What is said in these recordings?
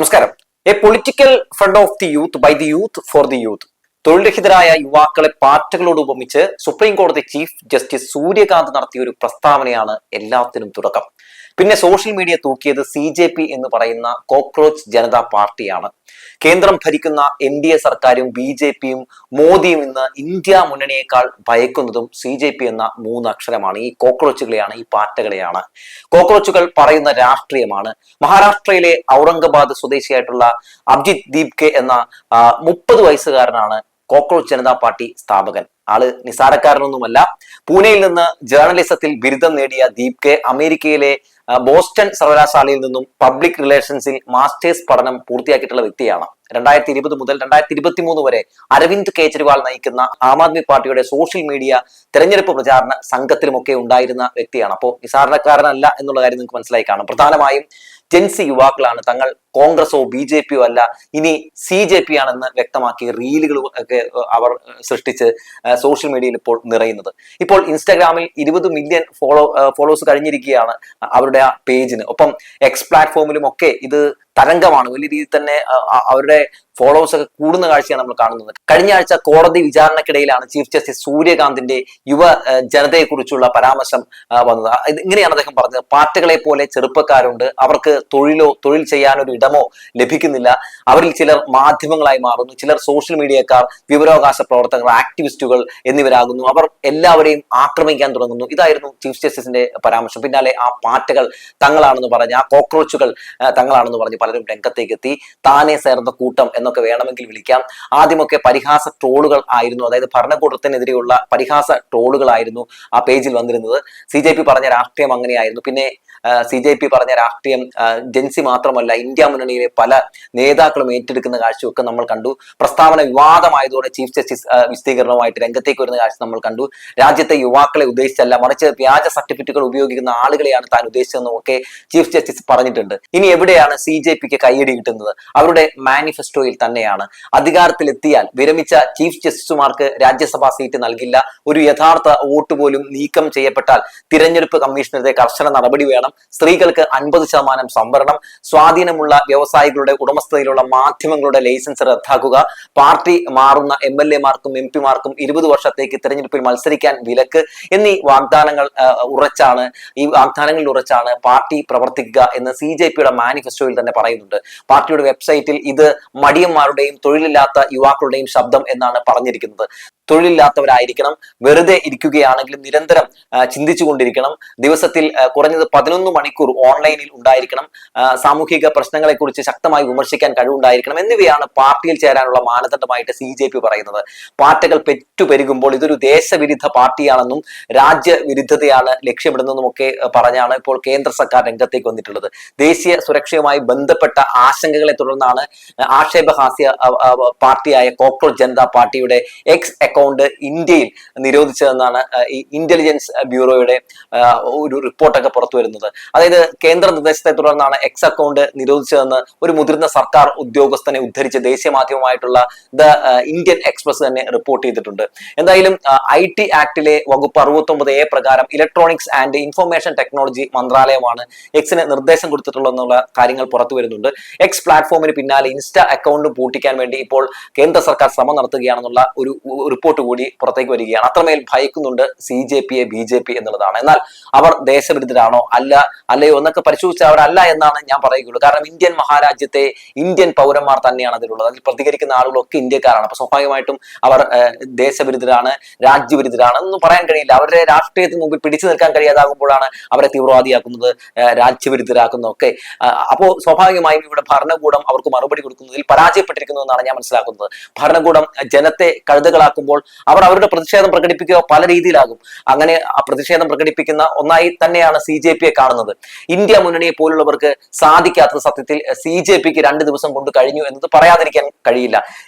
നമസ്കാരം. A political front of the youth by the youth for the youth. തൊഴിൽരഹിതരായ യുവാക്കളെ പാർട്ടികളോട് ഉപമിച്ച് സുപ്രീം കോടതി ചീഫ് ജസ്റ്റിസ് സൂര്യകാന്ത് നടത്തിയ ഒരു പ്രസ്താവനയാണ് എല്ലാത്തിനും തുടക്കം. പിന്നെ സോഷ്യൽ മീഡിയ തൂക്കിയത് CJP എന്ന് പറയുന്ന കോക്രോച്ച് ജനതാ പാർട്ടിയാണ്. കേന്ദ്രം ഭരിക്കുന്ന NDA സർക്കാരും BJPയും മോദിയും ഇന്ന് ഇന്ത്യ മുന്നണിയേക്കാൾ ഭയക്കുന്നതും CJP എന്ന 3 അക്ഷരമാണ്. ഈ കോക്രോച്ചുകളെയാണ്, ഈ പാറ്റകളെയാണ്. കോക്രോച്ചുകൾ പറയുന്ന രാഷ്ട്രീയമാണ്. മഹാരാഷ്ട്രയിലെ ഔറംഗാബാദ് സ്വദേശിയായിട്ടുള്ള അഭിജിത് ദീപ്കെ എന്ന 30 വയസ്സുകാരനാണ് കോക്രോച്ച് ജനതാ പാർട്ടി സ്ഥാപകൻ. ആള് നിസാരക്കാരനൊന്നുമല്ല. പൂനെയിൽ നിന്ന് ജേർണലിസത്തിൽ ബിരുദം നേടിയ ദീപ്കെ അമേരിക്കയിലെ ബോസ്റ്റൺ സർവകലാശാലയിൽ നിന്നും പബ്ലിക് റിലേഷൻസിൽ മാസ്റ്റേഴ്സ് പഠനം പൂർത്തിയാക്കിയിട്ടുള്ള വ്യക്തിയാണ്. 2020 മുതൽ 2023 വരെ അരവിന്ദ് കെജ്രിവാൾ നയിക്കുന്ന ആം ആദ്മി പാർട്ടിയുടെ സോഷ്യൽ മീഡിയ തെരഞ്ഞെടുപ്പ് പ്രചാരണ സംഘത്തിലുമൊക്കെ ഉണ്ടായിരുന്ന വ്യക്തിയാണ്. അപ്പോൾ നിസാരണക്കാരനല്ല എന്നുള്ള കാര്യം നിങ്ങൾക്ക് മനസ്സിലായി കാണും. പ്രധാനമായും ജെൻസി യുവാക്കളാണ്. തങ്ങൾ കോൺഗ്രസോ BJPയോ അല്ല, ഇനി CJP ആണെന്ന് വ്യക്തമാക്കി റീലുകളും ഒക്കെ അവർ സൃഷ്ടിച്ച് സോഷ്യൽ മീഡിയയിൽ ഇപ്പോൾ നിറയുന്നത്. ഇപ്പോൾ ഇൻസ്റ്റാഗ്രാമിൽ 20 മില്യൺ ഫോളോവേഴ്സ് കഴിഞ്ഞിരിക്കുകയാണ് അവരുടെ ആ പേജിന്. ഒപ്പം എക്സ് പ്ലാറ്റ്ഫോമിലും ഒക്കെ ഇത് തരംഗമാണ്. വലിയ രീതിയിൽ തന്നെ അവരുടെ ഫോളോവേഴ്സ് ഒക്കെ കൂടുന്ന കാഴ്ചയാണ് നമ്മൾ കാണുന്നത്. കഴിഞ്ഞ ആഴ്ച കോടതി വിചാരണക്കിടയിലാണ് ചീഫ് ജസ്റ്റിസ് സൂര്യകാന്തിന്റെ യുവ ജനതയെ കുറിച്ചുള്ള പരാമർശം വന്നത്. ഇങ്ങനെയാണ് അദ്ദേഹം പറഞ്ഞത്: പാർട്ടികളെ പോലെ ചെറുപ്പക്കാരുണ്ട്, അവർക്ക് തൊഴിൽ ചെയ്യാനൊരു ഇടമോ ലഭിക്കുന്നില്ല. അവരിൽ ചിലർ മാധ്യമങ്ങളായി മാറുന്നു, ചിലർ സോഷ്യൽ മീഡിയക്കാർ, വിവരാവകാശ പ്രവർത്തകർ, ആക്ടിവിസ്റ്റുകൾ എന്നിവരാകുന്നു. അവർ എല്ലാവരെയും ആക്രമിക്കാൻ തുടങ്ങുന്നു. ഇതായിരുന്നു ചീഫ് ജസ്റ്റിസിന്റെ പരാമർശം. പിന്നാലെ ആ പാറ്റകൾ തങ്ങളാണെന്ന് പറഞ്ഞ്, ആ കോക്രോച്ചുകൾ തങ്ങളാണെന്ന് പറഞ്ഞ് പലരും രംഗത്തേക്ക് എത്തി. താനെ ചേർന്ന കൂട്ടം എന്നൊക്കെ വേണമെങ്കിൽ വിളിക്കാം. ആദ്യമൊക്കെ പരിഹാസ ട്രോളുകൾ ആയിരുന്നു, അതായത് ഭരണകൂടത്തിനെതിരെയുള്ള പരിഹാസ ട്രോളുകളായിരുന്നു ആ പേജിൽ വന്നിരുന്നത്. CJP പറഞ്ഞ രാഷ്ട്രീയം അങ്ങനെയായിരുന്നു. പിന്നെ CJP പറഞ്ഞ രാഷ്ട്രീയം ജെൻസി മാത്രമല്ല, ഇന്ത്യ മുന്നണിയിലെ പല നേതാക്കളും ഏറ്റെടുക്കുന്ന കാഴ്ചയൊക്കെ നമ്മൾ കണ്ടു. പ്രസ്താവന വിവാദമായതോടെ ചീഫ് ജസ്റ്റിസ് വിശദീകരണവുമായിട്ട് രംഗത്തേക്ക് വരുന്ന കാഴ്ച നമ്മൾ കണ്ടു. രാജ്യത്തെ യുവാക്കളെ ഉദ്ദേശിച്ചല്ല, മറിച്ച് വ്യാജ സർട്ടിഫിക്കറ്റുകൾ ഉപയോഗിക്കുന്ന ആളുകളെയാണ് താൻ ഉദ്ദേശിച്ചതെന്നും ഒക്കെ ചീഫ് ജസ്റ്റിസ് പറഞ്ഞിട്ടുണ്ട്. ഇനി എവിടെയാണ് CJPക്ക് കയ്യടി കിട്ടുന്നത്? അവരുടെ മാനിഫെസ്റ്റോയിൽ തന്നെയാണ്. അധികാരത്തിലെത്തിയാൽ വിരമിച്ച ചീഫ് ജസ്റ്റിസുമാർക്ക് രാജ്യസഭാ സീറ്റ് നൽകില്ല, ഒരു യഥാർത്ഥ വോട്ട് പോലും നീക്കം ചെയ്യപ്പെട്ടാൽ തിരഞ്ഞെടുപ്പ് കമ്മീഷനെതിരെ കർശന നടപടി വേണം, സ്ത്രീകൾക്ക് 50% സംവരണം, സ്വാധീനമുള്ള വ്യവസായികളുടെ ഉടമസ്ഥതയിലുള്ള മാധ്യമങ്ങളുടെ ലൈസൻസ് റദ്ദാക്കുക, പാർട്ടി മാറുന്ന MLA മാർക്കും MP മാർക്കും 20 വർഷത്തേക്ക് തിരഞ്ഞെടുപ്പിൽ മത്സരിക്കാൻ വിലക്ക് എന്നീ വാഗ്ദാനങ്ങളിൽ ഉറച്ചാണ് പാർട്ടി പ്രവർത്തിക്കുക എന്ന് CJPയുടെ മാനിഫെസ്റ്റോയിൽ തന്നെ പറയുന്നുണ്ട്. പാർട്ടിയുടെ വെബ്സൈറ്റിൽ ഇത് മടിയന്മാരുടെയും തൊഴിലില്ലാത്ത യുവാക്കളുടെയും ശബ്ദം എന്നാണ് പറഞ്ഞിരിക്കുന്നത്. തൊഴിലില്ലാത്തവരായിരിക്കണം, വെറുതെ ഇരിക്കുകയാണെങ്കിലും നിരന്തരം ചിന്തിച്ചു കൊണ്ടിരിക്കണം, ദിവസത്തിൽ കുറഞ്ഞത് 11 മണിക്കൂർ ഓൺലൈനിൽ ഉണ്ടായിരിക്കണം, സാമൂഹിക പ്രശ്നങ്ങളെ കുറിച്ച് ശക്തമായി വിമർശിക്കാൻ കഴിവുണ്ടായിരിക്കണം എന്നിവയാണ് പാർട്ടിയിൽ ചേരാനുള്ള മാനദണ്ഡമായിട്ട് CJP പറയുന്നത്. പാർട്ടികൾ പെരുകുമ്പോൾ ഇതൊരു ദേശവിരുദ്ധ പാർട്ടിയാണെന്നും രാജ്യവിരുദ്ധതയാണ് ലക്ഷ്യമിടുന്നതും ഒക്കെ പറഞ്ഞാണ് ഇപ്പോൾ കേന്ദ്ര സർക്കാർ രംഗത്തേക്ക് വന്നിട്ടുള്ളത്. ദേശീയ സുരക്ഷയുമായി ബന്ധപ്പെട്ട ആശങ്കകളെ തുടർന്നാണ് ആക്ഷേപഹാസ്യ പാർട്ടിയായ കോക്രോച്ച് ജനതാ പാർട്ടിയുടെ എക്സ് അക്കൗണ്ട് ഇന്ത്യയിൽ നിരോധിച്ചതെന്നാണ് ഈ ഇന്റലിജൻസ് ബ്യൂറോയുടെ ഒരു റിപ്പോർട്ടൊക്കെ പുറത്തു വരുന്നത്. അതായത് കേന്ദ്ര നിർദ്ദേശത്തെ തുടർന്നാണ് എക്സ് അക്കൗണ്ട് നിരോധിച്ചതെന്ന് ഒരു മുതിർന്ന സർക്കാർ ഉദ്യോഗസ്ഥനെ ഉദ്ധരിച്ച് ദേശീയ മാധ്യമമായിട്ടുള്ള ദ ഇന്ത്യൻ എക്സ്പ്രസ് തന്നെ റിപ്പോർട്ട് ചെയ്തിട്ടുണ്ട്. എന്തായാലും IT ആക്ടിലെ വകുപ്പ് 69A പ്രകാരം ഇലക്ട്രോണിക്സ് ആൻഡ് ഇൻഫർമേഷൻ ടെക്നോളജി മന്ത്രാലയമാണ് എക്സിന് നിർദ്ദേശം കൊടുത്തിട്ടുള്ളതെന്നുള്ള കാര്യങ്ങൾ പുറത്തു വരുന്നുണ്ട്. എക്സ് പ്ലാറ്റ്ഫോമിന് പിന്നാലെ ഇൻസ്റ്റാ അക്കൗണ്ട് പൂട്ടിക്കാൻ വേണ്ടി ഇപ്പോൾ കേന്ദ്ര സർക്കാർ ശ്രമം നടത്തുകയാണെന്നുള്ള ഒരു റിപ്പോർട്ട് കൂടി പുറത്തേക്ക് വരികയാണ്. അത്രമേൽ ഭയക്കുന്നുണ്ട് CJPയെ BJP എന്നുള്ളതാണ്. എന്നാൽ അവർ ദേശവിരുദ്ധരാണോ അല്ലയോ എന്നൊക്കെ പരിശോധിച്ചാൽ അവരല്ല എന്നാണ് ഞാൻ പറയുകയുള്ളൂ. കാരണം ഇന്ത്യൻ മഹാരാജ്യത്തെ ഇന്ത്യൻ പൗരന്മാർ തന്നെയാണ് അതിലുള്ളത്. അതിൽ പ്രതികരിക്കുന്ന ആളുകളൊക്കെ ഇന്ത്യക്കാരാണ്. അപ്പൊ സ്വാഭാവികമായിട്ടും അവർ ദേശവിരുദ്ധരാണ്, രാജ്യവിരുദ്ധരാണ് എന്നൊന്നും പറയാൻ കഴിയില്ല. അവരുടെ രാഷ്ട്രീയത്തിന് മുമ്പിൽ പിടിച്ചു നിൽക്കാൻ കഴിയാതാകുമ്പോഴാണ് അവരെ തീവ്രവാദിയാക്കുന്നത്, രാജ്യവിരുദ്ധരാക്കുന്നതൊക്കെ. അപ്പോൾ സ്വാഭാവികമായും ഇവിടെ ഭരണകൂടം അവർക്ക് മറുപടി കൊടുക്കുന്നതിൽ പരാജയപ്പെട്ടിരിക്കുന്നു എന്നാണ് ഞാൻ മനസ്സിലാക്കുന്നത്. ഭരണകൂടം ജനത്തെ കഴുതകളാക്കുമ്പോൾ അവർ അവരുടെ പ്രതിഷേധം പ്രകടിപ്പിക്കുക പല രീതിയിലാകും. അങ്ങനെ ആ പ്രതിഷേധം പ്രകടിപ്പിക്കുന്ന ഒന്നായി തന്നെയാണ് CJPയെ കാണുന്നത്. ഇന്ത്യ മുന്നണിയെ പോലുള്ളവർക്ക് സാധിക്കാത്തത് സത്യത്തിൽ CJPക്ക് 2 ദിവസം കൊണ്ട് കഴിഞ്ഞു എന്നത് പറയാതിരിക്കാൻ കഴിയില്ല.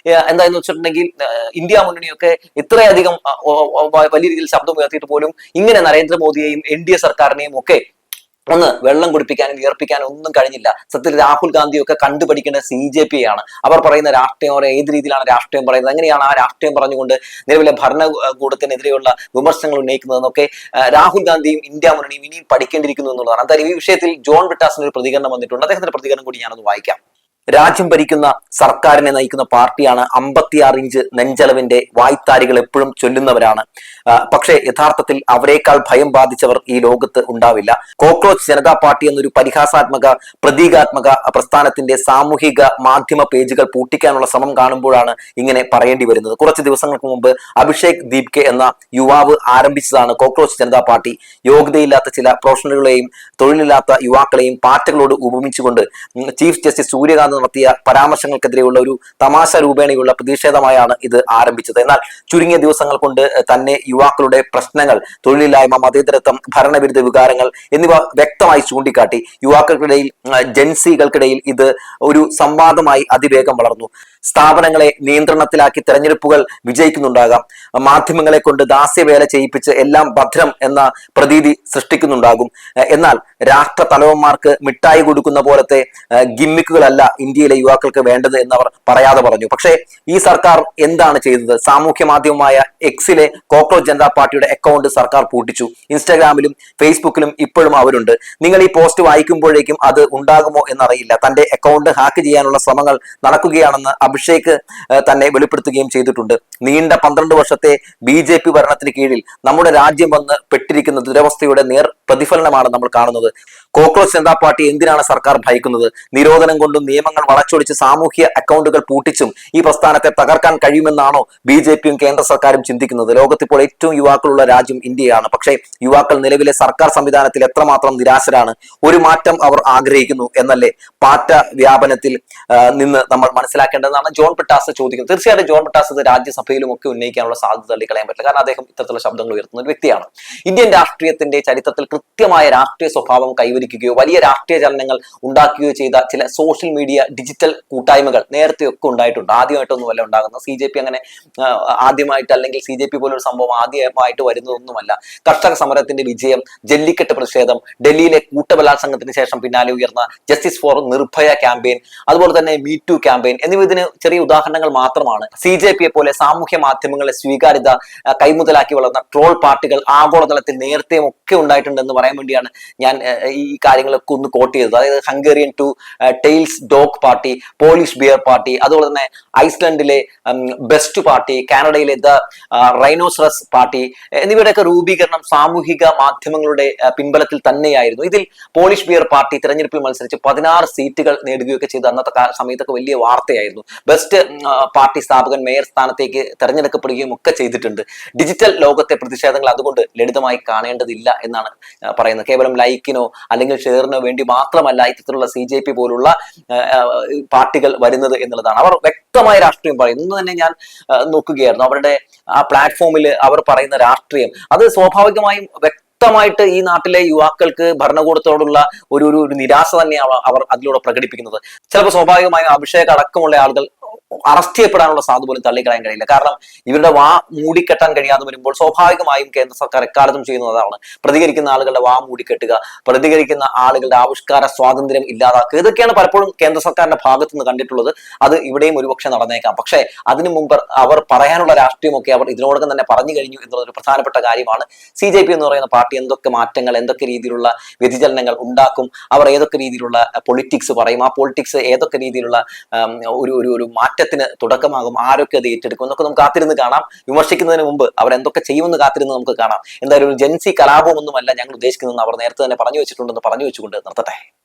എന്താണെന്ന് വെച്ചിട്ടുണ്ടെങ്കിൽ ഇന്ത്യ മുന്നണിയൊക്കെ ഇത്രയധികം വലിയ രീതിയിൽ ശബ്ദം ഉയർത്തിയിട്ട് പോലും ഇങ്ങനെ നരേന്ദ്രമോദിയെയും NDA സർക്കാരിനെയും ഒക്കെ ഒന്ന് വെള്ളം കുടിപ്പിക്കാനും വിയർപ്പിക്കാനും ഒന്നും കഴിഞ്ഞില്ല. സത്യത്തിൽ രാഹുൽ ഗാന്ധിയൊക്കെ കണ്ടുപഠിക്കേണ്ട CJPയാണ്. അവർ പറയുന്ന രാഷ്ട്രീയം, അവർ ഏത് രീതിയിലാണ് രാഷ്ട്രീയം പറയുന്നത്, എങ്ങനെയാണ് ആ രാഷ്ട്രീയം പറഞ്ഞുകൊണ്ട് നിലവിലെ ഭരണകൂടത്തിനെതിരെയുള്ള വിമർശനങ്ങൾ ഉന്നയിക്കുന്നതെന്നൊക്കെ രാഹുൽ ഗാന്ധിയും ഇന്ത്യ മുന്നണിയും ഇനിയും പഠിക്കേണ്ടിയിരിക്കുന്നു എന്നുള്ളതാണ്. എന്തായാലും ഈ വിഷയത്തിൽ ജോൺ ബ്രിട്ടാസിന് ഒരു പ്രതികരണം വന്നിട്ടുണ്ട്. അദ്ദേഹത്തിന്റെ പ്രതികരണം കൂടി ഞാനൊന്ന് വായിക്കാം. രാജ്യം ഭരിക്കുന്ന സർക്കാരിനെ നയിക്കുന്ന പാർട്ടിയാണ് 56 ഇഞ്ച് നെഞ്ചളവിന്റെ വായ്ത്താരികൾ എപ്പോഴും ചൊല്ലുന്നവരാണ്. പക്ഷേ യഥാർത്ഥത്തിൽ അവരെക്കാൾ ഭയം ബാധിച്ചവർ ഈ ലോകത്ത് ഉണ്ടാവില്ല. കോക്രോച്ച് ജനതാ പാർട്ടി എന്നൊരു പരിഹാസാത്മക പ്രതീകാത്മക പ്രസ്ഥാനത്തിന്റെ സാമൂഹിക മാധ്യമ പേജുകൾ പൂട്ടിക്കാനുള്ള ശ്രമം കാണുമ്പോഴാണ് ഇങ്ങനെ പറയേണ്ടി വരുന്നത്. കുറച്ച് ദിവസങ്ങൾക്ക് മുമ്പ് അഭിഷേക് ദീപ്കെ എന്ന യുവാവ് ആരംഭിച്ചതാണ് കോക്രോച്ച് ജനതാ പാർട്ടി. യോഗ്യതയില്ലാത്ത ചില പ്രൊഫഷണലുകളെയും തൊഴിലില്ലാത്ത യുവാക്കളെയും പാർട്ടികളോട് ഉപമിച്ചുകൊണ്ട് ചീഫ് ജസ്റ്റിസ് സൂര്യകാന്ത് നടത്തിയ പരാമർശങ്ങൾക്കെതിരെയുള്ള ഒരു തമാശ രൂപേണയുള്ള പ്രതിഷേധമായാണ് ഇത് ആരംഭിച്ചത്. എന്നാൽ ചുരുങ്ങിയ ദിവസങ്ങൾ കൊണ്ട് തന്നെ യുവാക്കളുടെ പ്രശ്നങ്ങൾ, തൊഴിലില്ലായ്മ, മതേതരത്വം, ഭരണവിരുദ്ധ വികാരങ്ങൾ എന്നിവ വ്യക്തമായി ചൂണ്ടിക്കാട്ടി. യുവാക്കൾക്കിടയിൽ, ജെൻസികൾക്കിടയിൽ ഇത് ഒരു സംവാദമായി അതിവേഗം വളർന്നു. സ്ഥാപനങ്ങളെ നിയന്ത്രണത്തിലാക്കി തെരഞ്ഞെടുപ്പുകൾ വിജയിക്കുന്നുണ്ടാകാം, മാധ്യമങ്ങളെ കൊണ്ട് ദാസ്യവേല ചെയ്യിപ്പിച്ച് എല്ലാം ഭദ്രം എന്ന പ്രതീതി സൃഷ്ടിക്കുന്നുണ്ടാകും. എന്നാൽ രാഷ്ട്ര തലവന്മാർക്ക് മിഠായി കൊടുക്കുന്ന പോലത്തെ ഗിമ്മിക്കുകളല്ല ഇന്ത്യയിലെ യുവാക്കൾക്ക് വേണ്ടത് എന്നവർ പറയാതെ പറഞ്ഞു. പക്ഷേ ഈ സർക്കാർ എന്താണ് ചെയ്തത്? സാമൂഹ്യ മാധ്യമമായ എക്സിലെ കോക്രോച്ച് ജനതാ പാർട്ടിയുടെ അക്കൗണ്ട് സർക്കാർ പൂട്ടിച്ചു. ഇൻസ്റ്റാഗ്രാമിലും ഫേസ്ബുക്കിലും ഇപ്പോഴും അവരുണ്ട്. നിങ്ങൾ ഈ പോസ്റ്റ് വായിക്കുമ്പോഴേക്കും അത് ഉണ്ടാകുമോ എന്നറിയില്ല. തന്റെ അക്കൗണ്ട് ഹാക്ക് ചെയ്യാനുള്ള ശ്രമങ്ങൾ നടക്കുകയാണെന്ന് അഭിഷേക് തന്നെ വെളിപ്പെടുത്തുകയും ചെയ്തിട്ടുണ്ട്. നീണ്ട 12 വർഷത്തെ BJP ഭരണത്തിന് കീഴിൽ നമ്മുടെ രാജ്യം വന്ന് പെട്ടിരിക്കുന്ന ദുരവസ്ഥയുടെ നേർ പ്രതിഫലനമാണ് നമ്മൾ കാണുന്നത്. കോക്രോച്ച് ജനതാ പാർട്ടി എന്തിനാണ് സർക്കാർ ഭയക്കുന്നത്? നിരോധനം കൊണ്ടും നിയമങ്ങൾ വളച്ചൊടിച്ച് സാമൂഹ്യ അക്കൗണ്ടുകൾ പൂട്ടിച്ചും ഈ പ്രസ്ഥാനത്തെ തകർക്കാൻ കഴിയുമെന്നാണോ BJPയും കേന്ദ്ര സർക്കാരും ചിന്തിക്കുന്നത്? ലോകത്തിപ്പോൾ ഏറ്റവും യുവാക്കളുള്ള രാജ്യം ഇന്ത്യയാണ്. പക്ഷേ യുവാക്കൾ നിലവിലെ സർക്കാർ സംവിധാനത്തിൽ എത്രമാത്രം നിരാശരാണ്? ഒരു മാറ്റം അവർ ആഗ്രഹിക്കുന്നു എന്നല്ലേ പാറ്റ വ്യാപനത്തിൽ നിന്ന് നമ്മൾ മനസ്സിലാക്കേണ്ടതാണ് ജോൺ ബ്രിട്ടാസ് ചോദിക്കുന്നത്. തീർച്ചയായിട്ടും ജോൺ ബ്രിട്ടാസ് ഇത് രാജ്യസഭയിലും ഒക്കെ ഉന്നയിക്കാനുള്ള സാധ്യത തള്ളിക്കളയാൻ പറ്റില്ല. കാരണം അദ്ദേഹം ഇത്തരത്തിലുള്ള ശബ്ദങ്ങൾ ഉയർത്തുന്ന ഒരു വ്യക്തിയാണ്. ഇന്ത്യൻ രാഷ്ട്രീയത്തിന്റെ ചരിത്രത്തിൽ കൃത്യമായ രാഷ്ട്രീയ സ്വഭാവം കൈവരിക്കുകയോ വലിയ രാഷ്ട്രീയ ചലനങ്ങൾ ഉണ്ടാക്കുകയോ ചെയ്ത ചില സോഷ്യൽ മീഡിയ ഡിജിറ്റൽ കൂട്ടായ്മകൾ നേരത്തെയൊക്കെ ഉണ്ടായിട്ടുണ്ട്. ആദ്യമായിട്ടൊന്നുമല്ല ഉണ്ടാകുന്നത്. CJP അങ്ങനെ ആദ്യമായിട്ട്, അല്ലെങ്കിൽ CJP പോലൊരു സംഭവം ആദ്യമായിട്ട് വരുന്നതൊന്നുമല്ല. കർഷക സമരത്തിന്റെ വിജയം, ജല്ലിക്കെട്ട് പ്രതിഷേധം, ഡൽഹിയിലെ കൂട്ടബലാത്സംഗത്തിന് ശേഷം പിന്നാലെ ഉയർന്ന ജസ്റ്റിസ് ഫോർ നിർഭയ ക്യാമ്പയിൻ, അതുപോലെ തന്നെ മീ ടു ക്യാമ്പയിൻ എന്നിവ ഇതിന് ചെറിയ ഉദാഹരണങ്ങൾ മാത്രമാണ്. CJPയെ പോലെ സാമൂഹ്യ മാധ്യമങ്ങളെ സ്വീകാര്യത കൈമുതലാക്കി വളർന്ന ട്രോൾ പാർട്ടികൾ ആഗോളതലത്തിൽ നേരത്തെയും ഒക്കെ ഉണ്ടായിട്ടുണ്ടെന്ന് പറയാൻ വേണ്ടിയാണ് ഞാൻ ഈ കാര്യങ്ങളൊക്കെ ഒന്ന് കോട്ട് ചെയ്തത്. അതായത് Hungarian two tails dog party, Polish beer party, അതുപോലെ തന്നെ ഐസ്ലൻഡിലെ ബെസ്റ്റ് പാർട്ടി, കാനഡയിലെ ദ റൈനോസറസ് പാർട്ടി എന്നിവയുടെയൊക്കെ രൂപീകരണം സാമൂഹിക മാധ്യമങ്ങളുടെ പിൻബലത്തിൽ തന്നെയായിരുന്നു. ഇതിൽ പോളിഷ് ബിയർ പാർട്ടി തെരഞ്ഞെടുപ്പിൽ മത്സരിച്ച് 16 സീറ്റുകൾ നേടുകയൊക്കെ ചെയ്ത് അന്നത്തെ സമയത്തൊക്കെ വലിയ വാർത്തയായിരുന്നു. ബെസ്റ്റ് പാർട്ടി സ്ഥാപകൻ മേയർ സ്ഥാനത്തേക്ക് തെരഞ്ഞെടുക്കപ്പെടുകയും ഒക്കെ ചെയ്തിട്ടുണ്ട്. ഡിജിറ്റൽ ലോകത്തെ പ്രതിഷേധങ്ങൾ അതുകൊണ്ട് ലളിതമായി കാണേണ്ടതില്ല എന്നാണ് പറയുന്നത്. കേവലം ലൈക്കിനോ അല്ലെങ്കിൽ ഷെയറിനോ വേണ്ടി മാത്രമല്ല ഇത്തരത്തിലുള്ള CJP പോലുള്ള പാർട്ടികൾ വരുന്നത് എന്നുള്ളതാണ്. അവർ വ്യക്തമായ രാഷ്ട്രീയം പറയും. ഇന്ന് തന്നെ ഞാൻ നോക്കുകയായിരുന്നു അവരുടെ ആ പ്ലാറ്റ്ഫോമിൽ അവർ പറയുന്ന രാഷ്ട്രീയം. അത് സ്വാഭാവികമായും വ്യക്തമായിട്ട് ഈ നാട്ടിലെ യുവാക്കൾക്ക് ഭരണകൂടത്തോടുള്ള ഒരു നിരാശ തന്നെയാണ് അവർ അതിലൂടെ പ്രകടിപ്പിക്കുന്നത്. ചിലപ്പോൾ സ്വാഭാവികമായും അഭിഷേക് അടക്കമുള്ള ആളുകൾ അറസ്റ്റ് ചെയ്യപ്പെടാനുള്ള സാധ്യത പോലും തള്ളിക്കളയാൻ കഴിയില്ല. കാരണം ഇവരുടെ വാ മൂടിക്കെട്ടാൻ കഴിയാതെ വരുമ്പോൾ സ്വാഭാവികമായും കേന്ദ്ര സർക്കാർ എക്കാലത്തും ചെയ്യുന്നതാണ് പ്രതികരിക്കുന്ന ആളുകളുടെ വാ മൂടിക്കെട്ടുക, പ്രതികരിക്കുന്ന ആളുകളുടെ ആവിഷ്കാര സ്വാതന്ത്ര്യം ഇല്ലാതാക്കുക. ഇതൊക്കെയാണ് പലപ്പോഴും കേന്ദ്ര സർക്കാരിന്റെ ഭാഗത്ത് നിന്ന് കണ്ടിട്ടുള്ളത്. അത് ഇവിടെയും ഒരുപക്ഷെ നടന്നേക്കാം. പക്ഷേ അതിനു മുമ്പ് അവർ പറയാനുള്ള രാഷ്ട്രീയമൊക്കെ അവർ ഇതിനോടകം തന്നെ പറഞ്ഞു കഴിഞ്ഞു എന്നുള്ളൊരു പ്രധാനപ്പെട്ട കാര്യമാണ്. CJP എന്ന് പറയുന്ന പാർട്ടി എന്തൊക്കെ മാറ്റങ്ങൾ, എന്തൊക്കെ രീതിയിലുള്ള വ്യതിചലനങ്ങൾ ഉണ്ടാക്കും, അവർ ഏതൊക്കെ രീതിയിലുള്ള പൊളിറ്റിക്സ് പറയും, ആ പൊളിറ്റിക്സ് ഏതൊക്കെ രീതിയിലുള്ള ഒരു മാറ്റത്തിന് തുടക്കമാകും, ആരൊക്കെ അത് ഏറ്റെടുക്കും എന്നൊക്കെ നമുക്ക് കാത്തിരുന്ന് കാണാം. വിമർശിക്കുന്നതിന് മുമ്പ് അവർ എന്തൊക്കെ ചെയ്യുമെന്ന് കാത്തിരുന്ന് നമുക്ക് കാണാം. എന്തായാലും ഒരു ജൻസി കലാപമൊന്നുമല്ല ഞങ്ങൾ ഉദ്ദേശിക്കുന്നതെന്ന് അവർ നേരത്തെ തന്നെ പറഞ്ഞു വെച്ചിട്ടുണ്ടെന്ന് പറഞ്ഞു വെച്ചുകൊണ്ട് നിർത്തട്ടെ.